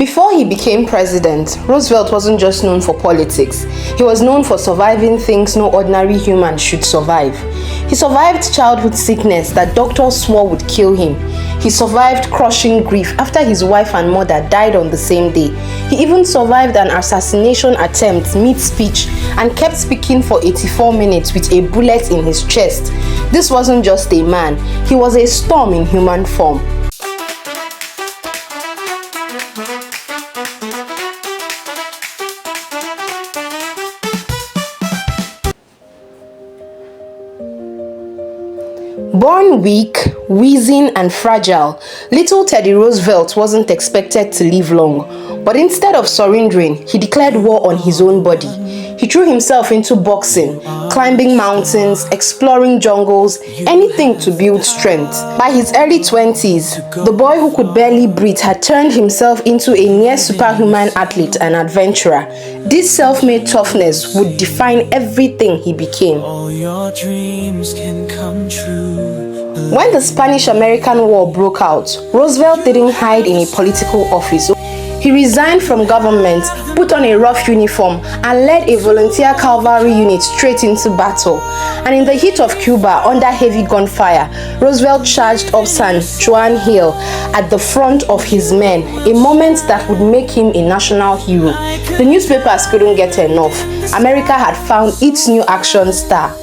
Before he became president, Roosevelt wasn't just known for politics. He was known for surviving things no ordinary human should survive. He survived childhood sickness that doctors swore would kill him. He survived crushing grief after his wife and mother died on the same day. He even survived an assassination attempt mid-speech and kept speaking for 84 minutes with a bullet in his chest. This wasn't just a man, he was a storm in human form. Born weak, wheezing, and fragile, little Teddy Roosevelt wasn't expected to live long. But instead of surrendering, he declared war on his own body. He threw himself into boxing, climbing mountains, exploring jungles, anything to build strength. By his early 20s, the boy who could barely breathe had turned himself into a near superhuman athlete and adventurer. This self-made toughness would define everything he became. All your dreams can come true. When the Spanish-American War broke out, Roosevelt didn't hide in a political office. He resigned from government, put on a rough uniform, and led a volunteer cavalry unit straight into battle. And in the heat of Cuba, under heavy gunfire, Roosevelt charged up San Juan Hill at the front of his men, a moment that would make him a national hero. The newspapers couldn't get enough. America had found its new action star.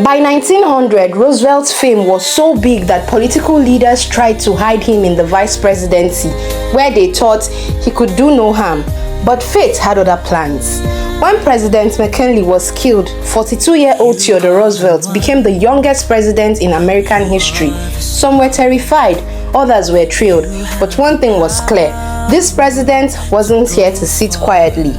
By 1900, Roosevelt's fame was so big that political leaders tried to hide him in the vice presidency, where they thought he could do no harm. But fate had other plans. When President McKinley was killed, 42-year-old Theodore Roosevelt became the youngest president in American history. Some were terrified, others were thrilled. But one thing was clear: this president wasn't here to sit quietly.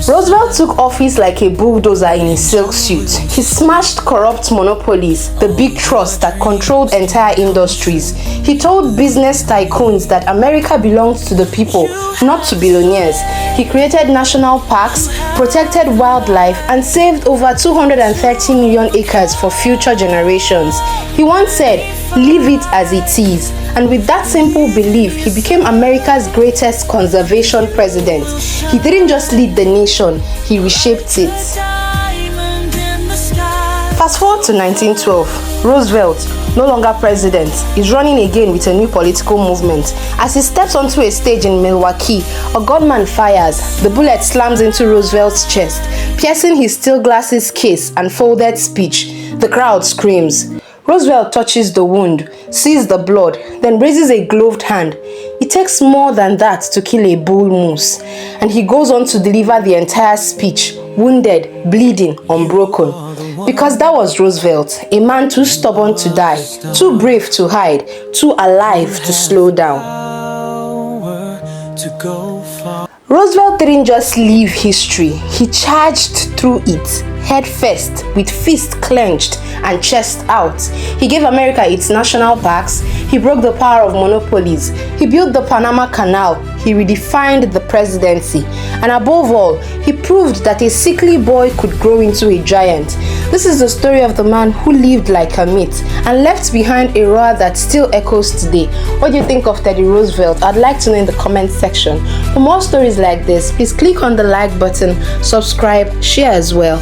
Roosevelt took office like a bulldozer in a silk suit. He smashed corrupt monopolies, the big trusts that controlled entire industries. He told business tycoons that America belongs to the people, not to billionaires. He created national parks, protected wildlife, and saved over 230 million acres for future generations. He once said, "Leave it as it is." And with that simple belief, he became America's greatest conservation president. He didn't just lead the nation, he reshaped it. Fast forward to 1912. Roosevelt, no longer president, is running again with a new political movement. As he steps onto a stage in Milwaukee, a gunman fires. The bullet slams into Roosevelt's chest, piercing his steel glasses case and folded speech. The crowd screams. Roosevelt touches the wound, sees the blood, then raises a gloved hand. It takes more than that to kill a bull moose, and he goes on to deliver the entire speech, wounded, bleeding, unbroken. Because that was Roosevelt, a man too stubborn to die, too brave to hide, too alive to slow down. Roosevelt didn't just leave history, he charged through it, head first, with fist clenched and chest out. He gave America its national parks, he broke the power of monopolies, he built the Panama Canal, he redefined the presidency, and above all, he proved that a sickly boy could grow into a giant. This is the story of the man who lived like a myth and left behind a roar that still echoes today. What do you think of Teddy Roosevelt? I'd like to know in the comment section. For more stories like this, please click on the like button, subscribe, share as well.